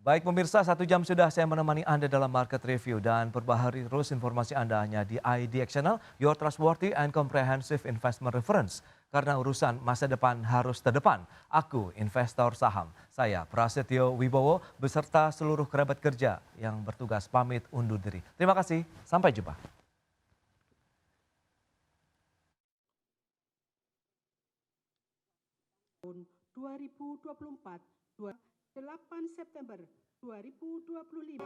S1: Baik pemirsa, 1 jam sudah saya menemani Anda dalam Market Review dan perbaharui terus informasi Anda hanya di IDX Channel, your trustworthy and comprehensive investment reference. Karena urusan masa depan harus terdepan. Aku investor saham. Saya Prasetyo Wibowo beserta seluruh kerabat kerja yang bertugas pamit undur diri. Terima kasih, sampai jumpa.
S6: Tahun 2024, 8 September 2025.